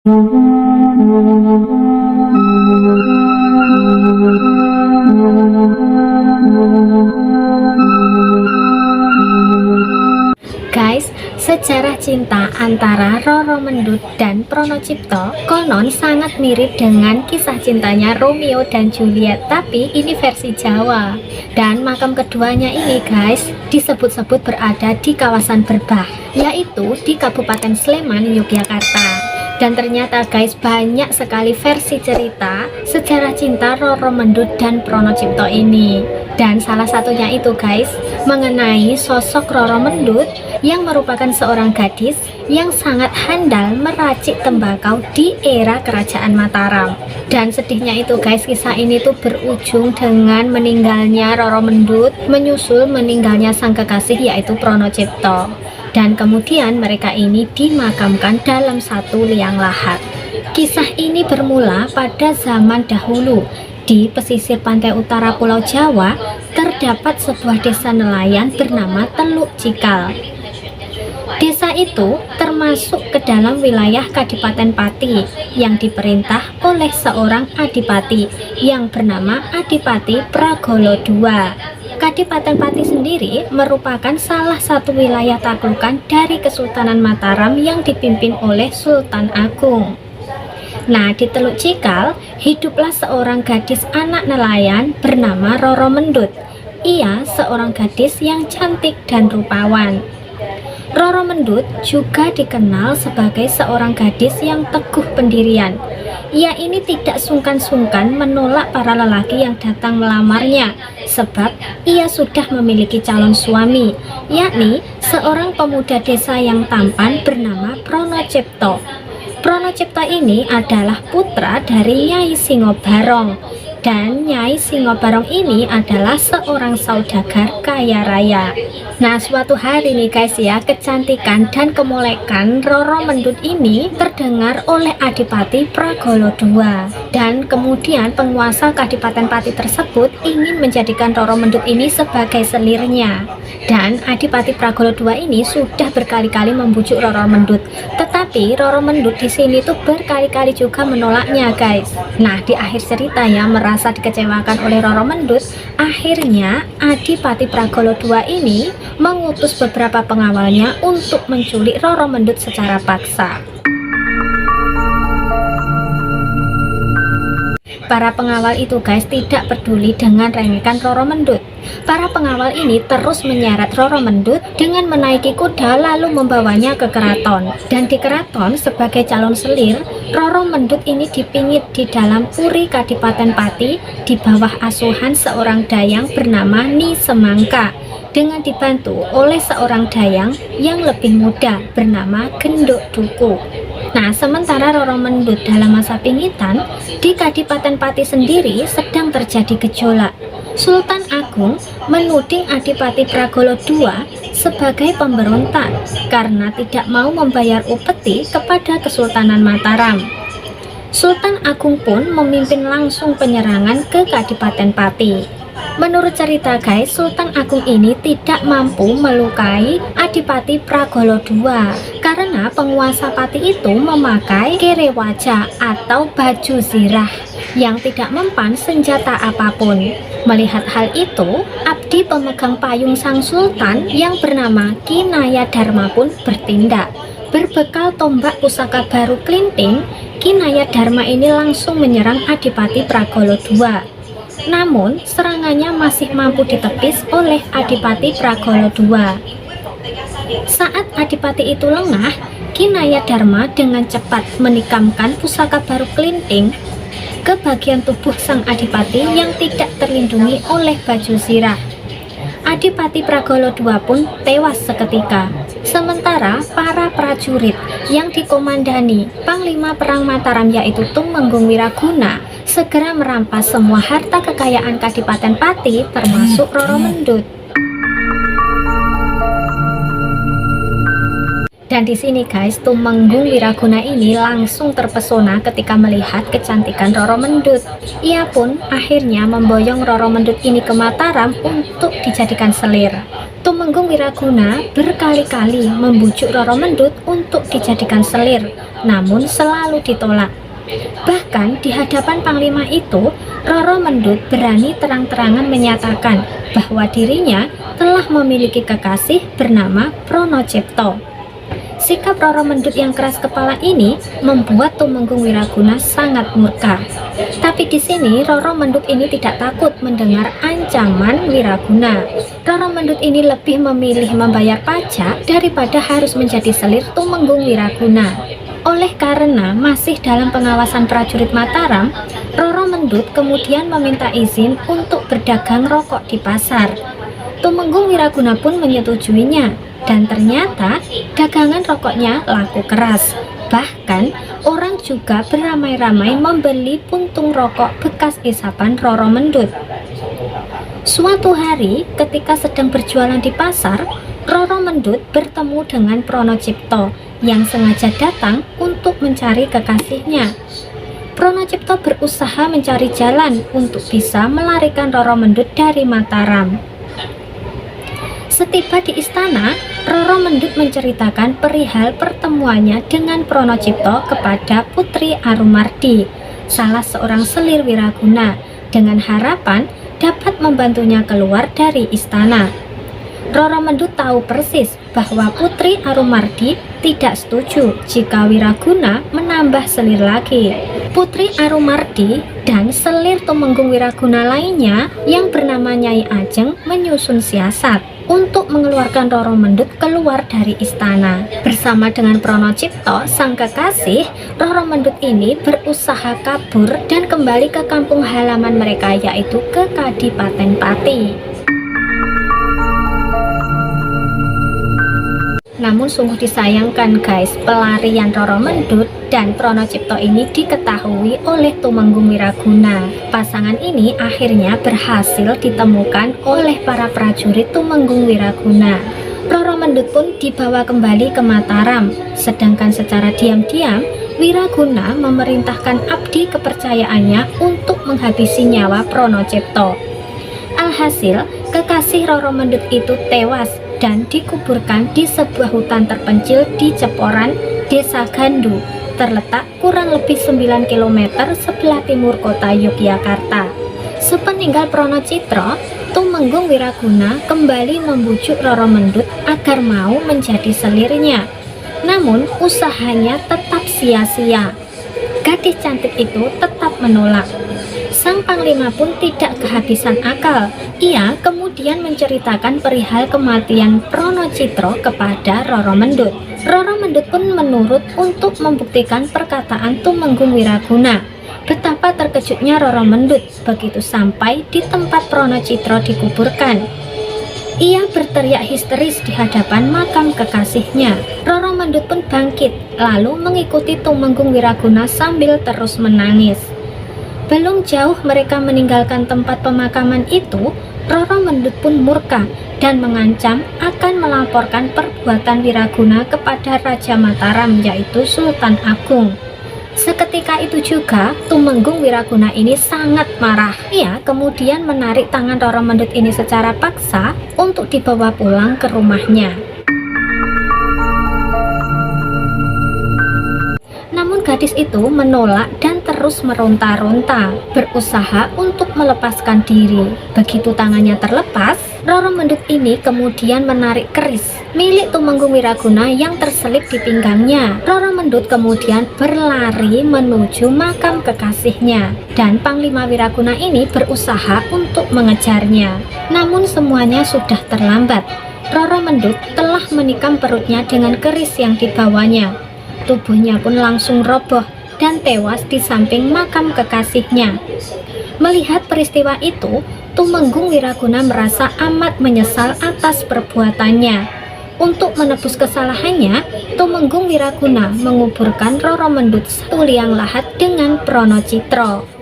Guys, sejarah cinta antara Roro Mendut dan Pronocipto konon sangat mirip dengan kisah cintanya Romeo dan Juliet, tapi ini versi Jawa. Dan makam keduanya ini guys disebut-sebut berada di kawasan Berbah, yaitu di Kabupaten Sleman, Yogyakarta. Dan ternyata guys banyak sekali versi cerita sejarah cinta Roro Mendut dan Pronocipto ini. Dan salah satunya itu guys mengenai sosok Roro Mendut yang merupakan seorang gadis yang sangat handal meracik tembakau di era kerajaan Mataram. Dan sedihnya itu guys, kisah ini tuh berujung dengan meninggalnya Roro Mendut menyusul meninggalnya sang kekasih yaitu Pronocipto. Dan kemudian mereka ini dimakamkan dalam satu liang lahat. Kisah ini bermula pada zaman dahulu. Di pesisir pantai utara Pulau Jawa terdapat sebuah desa nelayan bernama Teluk Cikal. Desa itu termasuk ke dalam wilayah Kadipaten Pati yang diperintah oleh seorang adipati yang bernama Adipati Pragolo II. Kadipaten Pati sendiri merupakan salah satu wilayah taklukan dari Kesultanan Mataram yang dipimpin oleh Sultan Agung. Nah, di Teluk Cikal hiduplah seorang gadis anak nelayan bernama Roro Mendut. Ia seorang gadis yang cantik dan rupawan. Roro Mendut juga dikenal sebagai seorang gadis yang teguh pendirian. Ia ini tidak sungkan-sungkan menolak para lelaki yang datang melamarnya, sebab ia sudah memiliki calon suami, yakni seorang pemuda desa yang tampan bernama Pronocipto. Pronocipto ini adalah putra dari Nyai Singobarong, dan Nyai Singobarong ini adalah seorang saudagar kaya raya. Nah, suatu hari nih guys ya, kecantikan dan kemolekan Roro Mendut ini terdengar oleh Adipati Pragolo II. Dan kemudian penguasa Kadipaten Pati tersebut ingin menjadikan Roro Mendut ini sebagai selirnya. Dan Adipati Pragolo II ini sudah berkali-kali membujuk Roro Mendut, tetapi Roro Mendut di sini tuh berkali-kali juga menolaknya guys. Nah, di akhir cerita ya, merasa dikecewakan oleh Roro Mendut, akhirnya Adipati Pragolo II ini mengutus beberapa pengawalnya untuk menculik Roro Mendut secara paksa. Para pengawal itu guys tidak peduli dengan rengekan Roro Mendut. Para pengawal ini terus menyeret Roro Mendut dengan menaiki kuda lalu membawanya ke keraton. Dan di keraton sebagai calon selir, Roro Mendut ini dipingit di dalam puri Kadipaten Pati di bawah asuhan seorang dayang bernama Ni Semangka, dengan dibantu oleh seorang dayang yang lebih muda bernama Genduk Duku. Nah, sementara Roro Mendut dalam masa pingitan, di Kadipaten Pati sendiri sedang terjadi gejolak. Sultan Agung menuding Adipati Pragolo II sebagai pemberontak karena tidak mau membayar upeti kepada Kesultanan Mataram. Sultan Agung pun memimpin langsung penyerangan ke Kadipaten Pati. Menurut cerita guys, Sultan Agung ini tidak mampu melukai Adipati Pragolo II karena penguasa Pati itu memakai kerewaja atau baju zirah yang tidak mempan senjata apapun. Melihat hal itu, abdi pemegang payung sang sultan yang bernama Kinaya Dharma pun bertindak. Berbekal tombak pusaka baru Klinting, Kinaya Dharma ini langsung menyerang Adipati Pragolo II. Namun, serangannya masih mampu ditepis oleh Adipati Pragolo II. Saat Adipati itu lengah, Kinaya Dharma dengan cepat menikamkan pusaka baru Klinting ke bagian tubuh sang Adipati yang tidak terlindungi oleh baju zirah. Adipati Pragolo II pun tewas seketika. Sementara para prajurit yang dikomandani Panglima Perang Mataram yaitu Tumenggung Wiraguna segera merampas semua harta kekayaan Kadipaten Pati termasuk Roro Mendut. Dan di sini guys, Tumenggung Wiraguna ini langsung terpesona ketika melihat kecantikan Roro Mendut. Ia pun akhirnya memboyong Roro Mendut ini ke Mataram untuk dijadikan selir. Tumenggung Wiraguna berkali-kali membujuk Roro Mendut untuk dijadikan selir, namun selalu ditolak. Bahkan di hadapan Panglima itu, Roro Mendut berani terang-terangan menyatakan bahwa dirinya telah memiliki kekasih bernama Pronocipto. Sikap Roro Mendut yang keras kepala ini membuat Tumenggung Wiraguna sangat murka. Tapi di sini Roro Mendut ini tidak takut mendengar ancaman Wiraguna. Roro Mendut ini lebih memilih membayar pajak daripada harus menjadi selir Tumenggung Wiraguna. Oleh karena masih dalam pengawasan prajurit Mataram, Roro Mendut kemudian meminta izin untuk berdagang rokok di pasar. Tumenggung Wiraguna pun menyetujuinya. Dan ternyata dagangan rokoknya laku keras. Bahkan orang juga beramai-ramai membeli puntung rokok bekas isapan Roro Mendut. Suatu hari ketika sedang berjualan di pasar, Roro Mendut bertemu dengan Pronocipto yang sengaja datang untuk mencari kekasihnya. Pronocipto berusaha mencari jalan untuk bisa melarikan Roro Mendut dari Mataram. Setiba di istana, Roro Mendut menceritakan perihal pertemuannya dengan Pronocipto kepada Putri Arumardi, salah seorang selir Wiraguna, dengan harapan dapat membantunya keluar dari istana. Roro Mendut tahu persis bahwa Putri Arumardi tidak setuju jika Wiraguna menambah selir lagi. Putri Arumardi dan selir Tumenggung Wiraguna lainnya yang bernama Nyai Ajeng menyusun siasat untuk mengeluarkan Roro Mendut keluar dari istana. Bersama dengan Pronocipto, sang kekasih, Roro Mendut ini berusaha kabur dan kembali ke kampung halaman mereka, yaitu ke Kadipaten Pati. Namun sungguh disayangkan guys, pelarian Roro Mendut dan Pronocipto ini diketahui oleh Tumenggung Wiraguna. Pasangan ini akhirnya berhasil ditemukan oleh para prajurit Tumenggung Wiraguna. Roro Mendut pun dibawa kembali ke Mataram, sedangkan secara diam-diam Wiraguna memerintahkan abdi kepercayaannya untuk menghabisi nyawa Pronocipto. Alhasil, kekasih Roro Mendut itu tewas dan dikuburkan di sebuah hutan terpencil di Ceporan, Desa Gandu, terletak kurang lebih 9 km sebelah timur kota Yogyakarta. Sepeninggal Pronocipto, Tumenggung Wiraguna kembali membujuk Roro Mendut agar mau menjadi selirnya. Namun usahanya tetap sia-sia. Gadis cantik itu tetap menolak. Sang Panglima pun tidak kehabisan akal. Ia kemudian menceritakan perihal kematian Pronocipto kepada Roro Mendut. Roro Mendut pun menurut untuk membuktikan perkataan Tumenggung Wiraguna. Betapa terkejutnya Roro Mendut begitu sampai di tempat Pronocipto dikuburkan. Ia berteriak histeris di hadapan makam kekasihnya. Roro Mendut pun bangkit, lalu mengikuti Tumenggung Wiraguna sambil terus menangis. Belum jauh mereka meninggalkan tempat pemakaman itu, Roro Mendut pun murka dan mengancam akan melaporkan perbuatan Wiraguna kepada Raja Mataram, yaitu Sultan Agung. Seketika itu juga Tumenggung Wiraguna ini sangat marah. Ia kemudian menarik tangan Roro Mendut ini secara paksa untuk dibawa pulang ke rumahnya. Namun gadis itu menolak dan terus meronta-ronta, berusaha untuk melepaskan diri. Begitu tangannya terlepas, Roro Mendut ini kemudian menarik keris milik Tumenggung Wiraguna yang terselip di pinggangnya. Roro Mendut kemudian berlari menuju makam kekasihnya, dan Panglima Wiraguna ini berusaha untuk mengejarnya. Namun semuanya sudah terlambat. Roro Mendut telah menikam perutnya dengan keris yang dibawanya. Tubuhnya pun langsung roboh dan tewas di samping makam kekasihnya. Melihat peristiwa itu, Tumenggung Wiraguna merasa amat menyesal atas perbuatannya. Untuk menebus kesalahannya, Tumenggung Wiraguna menguburkan Roro Mendut satu liang lahat dengan Pronocipto.